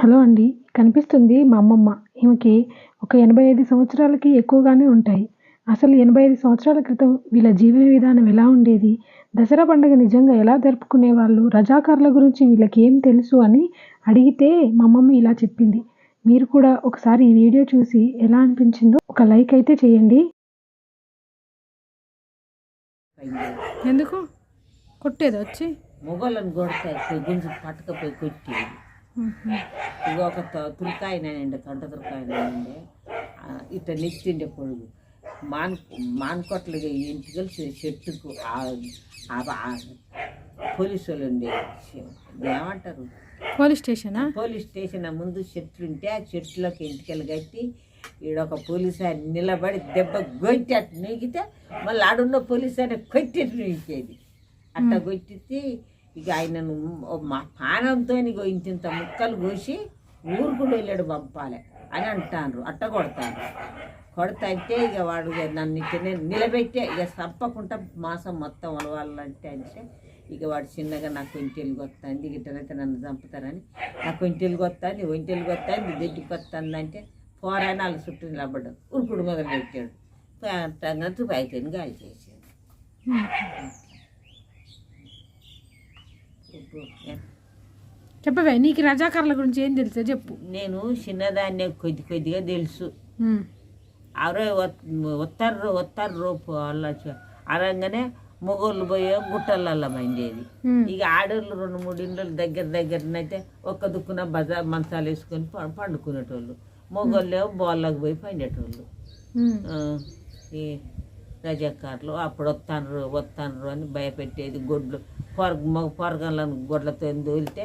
Hello అండి. కనిపిస్తుంది మా అమ్మమ్మ. ఈమెకి ఒక 85 సంవత్సరాలకి ఎక్కువగానే ఉంటాయి. అసలు 85 సంవత్సరాల క్రితం వీళ్ళ జీవన విధానం ఎలా ఉండేది? దసరా పండుగ నిజంగా ఎలా జరుపుకునేవాళ్ళు? రజాకార్ల గురించి వీళ్ళకి ఏం తెలుసు అని అడిగితే మా అమ్మమ్మ ఇలా చెప్పింది. మీరు కూడా ఒకసారి ఈ వీడియో చూసి ఎలా అనిపించిందో ఒక లైక్ అయితే చేయండి. ఎందుకు కొట్టేది వచ్చి మొగోళ్ళని కొడతాయి గుంజు పట్టుకపోయి కొట్టేది. ఇక ఒక తులకాయనండి తొంట తులకాయనండి ఇట్లా నెత్తిండే పొడుగు మాన్కొట్లుగా ఇంటికి కలిసి చెట్టుకు పోలీసు వాళ్ళు ఉండే ఏమంటారు పోలీస్ స్టేషన్ ముందు చెట్లు ఉంటే ఆ చెట్లోకి ఇంటికెళ్ళి కట్టి ఈడొక పోలీసు ఆయన నిలబడి దెబ్బ గొట్టి అట్టు నూగితే మళ్ళీ ఆడున్న పోలీసు ఆయన కొట్టి నూగేది. అట్లా కొట్టితే ఇక ఆయనను మా పానంతో ఇంత ముక్కలు కోసి ఊరుకుడు వెళ్ళాడు పంపాలి అని అంటారు. అట్ట కొడతారు. కొడతాంటే ఇక వాడు నన్ను నేను నిలబెట్టే ఇక తప్పకుండా మాసం మొత్తం ఒలవాలంటే అంటే ఇక వాడు చిన్నగా నాకు ఒంటెలుగు వస్తుంది గిట్టనైతే నన్ను చంపుతారని నాకు ఒంటెలుగు వస్తుంది దెడ్డికి వస్తుంది అంటే పోరాయణాలు చుట్టూ నిలబడ్డాడు. ఉరుకుడు మొదలు పెట్టాడు. తుపాయితోని గాలి చేసాడు. చెప్పవే నీకు రజాకార్ల గురించి ఏం తెలుసా చెప్పు. నేను చిన్నదాన్నే కొద్దిగా తెలుసు. అవరే వస్తారు రూపు వాళ్ళ అనగానే మొగోళ్ళు పోయే గుట్టలల్లో మండేది. ఇక ఆడోళ్ళు 2-3 ఇండ్ల దగ్గరనైతే ఒక్క దుక్కున బజార్ మంచాలు వేసుకొని పండుకునేటోళ్ళు. మొగోళ్ళు బోళ్ళకు పోయి పండేటోళ్ళు. ఈ రజాకారులు అప్పుడు వస్తాను అని భయపెట్టేది. గొడ్లు పొరగలను గొడ్లతో దోలితే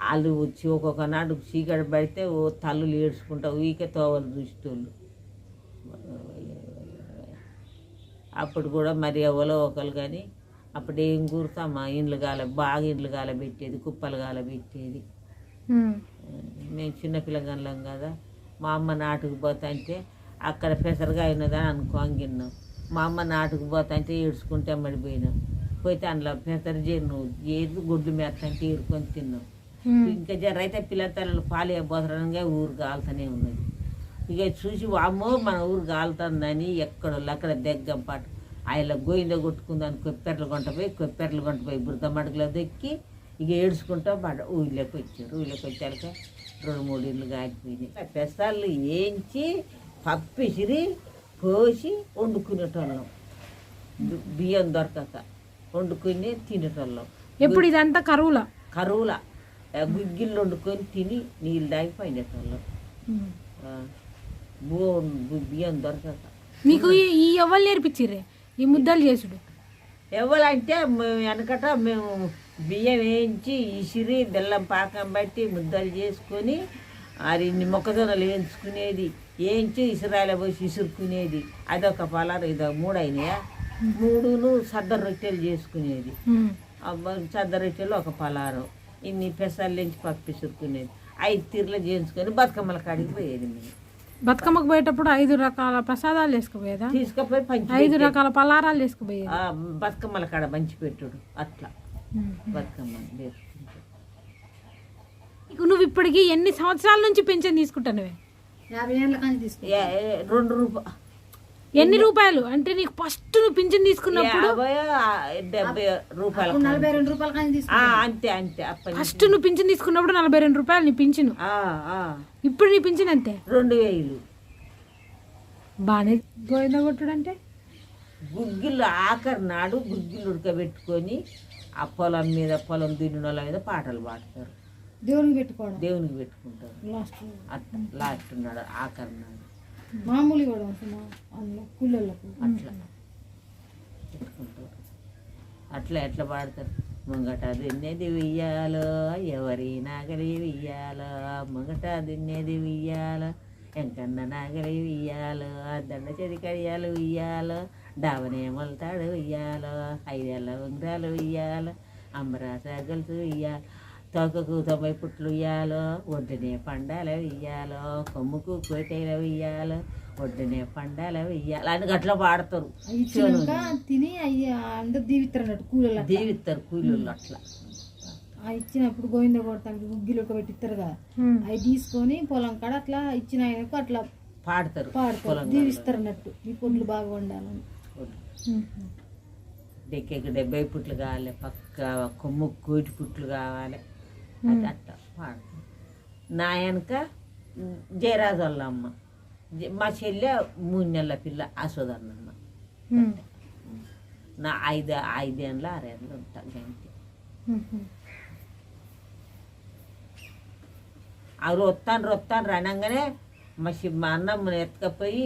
వాళ్ళు వచ్చి ఒక్కొక్క నాడు చీకటి పడితే ఓ తల్లులు ఏడ్చుకుంటా ఊరికే తోవలు చూసేటోళ్ళు. అప్పుడు కూడా మరి ఎవరో ఒకరు కానీ అప్పుడు ఏం కూరుతామా బాగా ఇండ్లు గాల పెట్టేది, కుప్పలు గాల పెట్టేది. మేము చిన్నపిల్లగాళ్ళం కదా. మా అమ్మ నాటుకు పోతాంటే అక్కడ పెసరగా ఉన్నదని అనుకోంగిన్నాం. మా అమ్మ నాటుకు పోతాంటే ఏడ్చుకుంటే మడిపోయినాం. పోతే అందులో పెసరు చేను ఏది గుడ్లు మేతంటే ఏరుకొని తిన్నాం. ఇంకా జరైతే పిల్లతల్లు పాలు బోసరంగా ఊరు కాలుతూనే ఉన్నది. ఇక చూసి అమ్మో మన ఊరు కాలుతుందని ఎక్కడోళ్ళు అక్కడ దగ్గంపాటు ఆయన గోయింద కొట్టుకుందని కొప్పెర్లు కొంట పోయి బురద మడుగులో దెక్కి ఇక ఏడ్చుకుంటా ఊళ్ళోకి వచ్చారు. ఊళ్ళోకి వచ్చాక 2-3 ఇళ్ళు కాగిపోయినాయి. పెసాలు వేయించి పప్పిసిరి కోసి వండుకునేటోళ్ళం. బియ్యం దొరకక వండుకుని తినేటోళ్ళం. ఎప్పుడు ఇదంతా కరువుల గుగ్గిళ్ళు వండుకొని తిని నీళ్ళు తాగి పోయినటోళ్ళం. బియ్యం దొరకక. మీకు ఈ ఎవరు నేర్పించిర్రే ఈ ముద్దలు చేసుడు? ఎవరంటే వెనకట మేము బియ్యం వేయించి ఇసిరి బెల్లం పాకం బట్టి ముద్దలు చేసుకొని అది మొక్కజొన్నలు వేయించుకునేది. వేయించి ఇసురాయిలో పోసి ఇసురుకునేది. అదొక పలారు. ఇదొక 3 అయినాయా 3 సద్దర రొట్టెలు చేసుకునేది. సద్దర రొట్టెలు ఒక పలారం. ఇన్ని పెసాలు నుంచి పప్పు ఇసురుకునేది. 5 తీర్లు చేయించుకొని బతుకమ్మల కాడికి పోయేది. మేము బతుకమ్మకు పోయేటప్పుడు 5 రకాల ప్రసాదాలు వేసుకుపోయేదా? తీసుకుపోయి 5 రకాల పలారాలు వేసుకుపోయేది. బతుకమ్మల కాడ పంచి పెట్టుడు. అట్లా బతుకమ్మ నువ్వు ఇప్పటికి ఎన్ని సంవత్సరాల నుంచి పెన్షన్ తీసుకుంటానువే? 50 ఏళ్ళ కానీ తీసుకు 2 రూపాయలు. ఎన్ని రూపాయలు అంటే నీకు ఫస్ట్ నువ్వు పింఛన్ తీసుకున్నప్పుడు? 70 రూపాయలు. 42 రూపాయలు కానీ అంతే. ఫస్ట్ నువ్వు పింఛన్ తీసుకున్నప్పుడు 42 రూపాయలు నీ పింఛను. ఇప్పుడు నీ పింఛన్ అంతే 2000. బాగానే గోవింద కొట్టుడు అంటే గుగ్గిళ్ళు ఆఖరి నాడు గుగ్గిళ్ళు ఉడకబెట్టుకొని ఆ పొలం దున్నినోళ్ళ మీద పాటలు పాడతారు. దేవునికి పెట్టుకుంటారు. లాస్ట్ నాడు ఆఖరి నాడు మామూలు కూడా అట్లా పెట్టుకుంటారు. ఎట్లా పాడతారు? ముంగట దున్నేది వెయ్యాలో ఎవరి నాగలి వెయ్యాలో, ముంగట దున్నేది వెయ్యాలో ఎంకన్న నాగలి వెయ్యాలో, దండ చెది కడియాలు వెయ్యాలో, డావనే మొలతాడు వెయ్యాలో, 5 ఏళ్ళ ఉంగరాలు వెయ్యాలో, అంబరాస గొలుసు వెయ్యాలి, తోకకు 90 పుట్లు వెయ్యాలో, ఒడ్డునే పండాల వెయ్యాలో, కొమ్ముకు కోటేల వెయ్యాలో, ఒడ్డునే పండాల వెయ్యాలి అని అట్లా పాడతారు. తిని అందరు దీవిస్తారు కూలీలు అట్లా ఆ ఇచ్చినప్పుడు గోవింద కొడతానికి గుగ్గిలు ఉడకబెట్టిస్తారు కదా అవి తీసుకొని పొలం కాడ అట్లా ఇచ్చిన ఆయనకు అట్లా పాడతారు పాడతారు దీవిస్తారు అన్నట్టు ఈ పొడ్లు బాగా వండాలని. డెక్కేకి 70 పుట్లు కావాలి, పక్క కొమ్ము కోటి పుట్లు కావాలి, అది అట్లా పాడతారు. నా వెనక జయరాజు వాళ్ళ అమ్మ, మా చెల్లె 3 నెలల పిల్ల అశోదన్నమ్మ. నా 5 ఏళ్ళ 6 ఏళ్ళు ఉంటా గంటే. అవి రొత్తాను రణంగానే మా అన్నమ్మని ఎత్తుకపోయి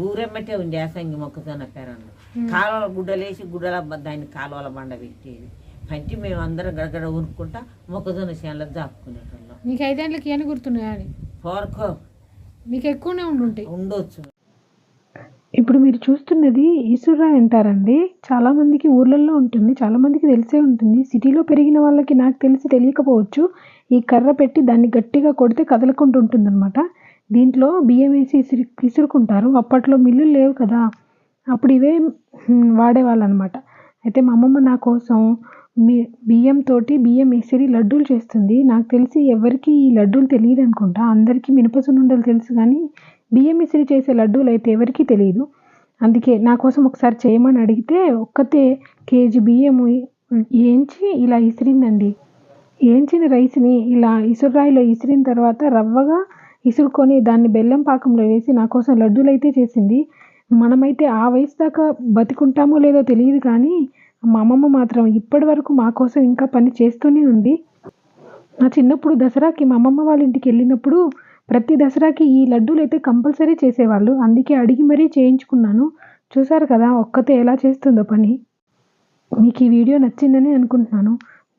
ఊరెమ్మటే ఉండే అసంగి మొక్కజొన్న పెరన్లు కాలువల గుడ్డలేసి గుడ్డల దాన్ని కాలువల బండ పెట్టేది. పంచి మేము అందరం గడగడ ఊరుకుంటా మొక్కజొన్న చేనులో జాపుకునేటోళ్ళం. నీకు 5 ఏళ్ళకి ఏమి గుర్తున్నాయా అని? పోరకో నీకు ఎక్కువనే ఉంటాయి. ఉండొచ్చు. ఇప్పుడు మీరు చూస్తున్నది ఈసురాయి అంటారండి. చాలామందికి ఊర్లలో ఉంటుంది, చాలామందికి తెలిసే ఉంటుంది. సిటీలో పెరిగిన వాళ్ళకి నాకు తెలిసి తెలియకపోవచ్చు. ఈ కర్ర పెట్టి దాన్ని గట్టిగా కొడితే కదలకుండా ఉంటుందన్నమాట. దీంట్లో బియ్యం వేసి ఇసురుకుంటారు. అప్పట్లో మిల్లులు లేవు కదా, అప్పుడు ఇవే వాడేవాళ్ళు అనమాట. అయితే మా అమ్మమ్మ నా కోసం బియ్యం ఇసిరి లడ్డూలు చేస్తుంది. నాకు తెలిసి ఎవరికి ఈ లడ్డూలు తెలియదు అనుకుంటా. అందరికీ మినపసున్నుండలు తెలుసు కానీ బియ్యం ఇసిరి చేసే లడ్డూలు అయితే ఎవరికీ తెలియదు. అందుకే నా కోసం ఒకసారి చేయమని అడిగితే ఒక్కతే కేజీ బియ్యము వేయించి ఇలా ఇసిరిందండి. వేయించిన రైస్ని ఇలా ఇసురాయిలో ఇసిరిన తర్వాత రవ్వగా ఇసురుకొని దాన్ని బెల్లం పాకంలో వేసి నా కోసం లడ్డూలు అయితే చేసింది. మనమైతే ఆ వయసు దాకా బతికుంటామో లేదో తెలియదు కానీ మా అమ్మమ్మ మాత్రం ఇప్పటి వరకు మా కోసం ఇంకా పని చేస్తూనే ఉంది. నా చిన్నప్పుడు దసరాకి మా అమ్మమ్మ వాళ్ళ ఇంటికి వెళ్ళినప్పుడు ప్రతి దసరాకి ఈ లడ్డూలు అయితే కంపల్సరీ చేసేవాళ్ళు. అందుకే అడిగి మరీ చేయించుకున్నాను. చూసారు కదా ఒక్కతే ఎలా చేస్తుందో పని. మీకు ఈ వీడియో నచ్చిందని అనుకుంటున్నాను.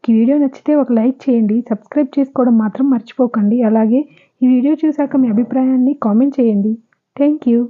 ఈ వీడియో నచ్చితే ఒక లైక్ చేయండి, సబ్స్క్రైబ్ చేసుకోవడం మాత్రం మర్చిపోకండి. అలాగే ఈ వీడియో చూశాక మీ అభిప్రాయాన్ని కామెంట్ చేయండి. Thank you.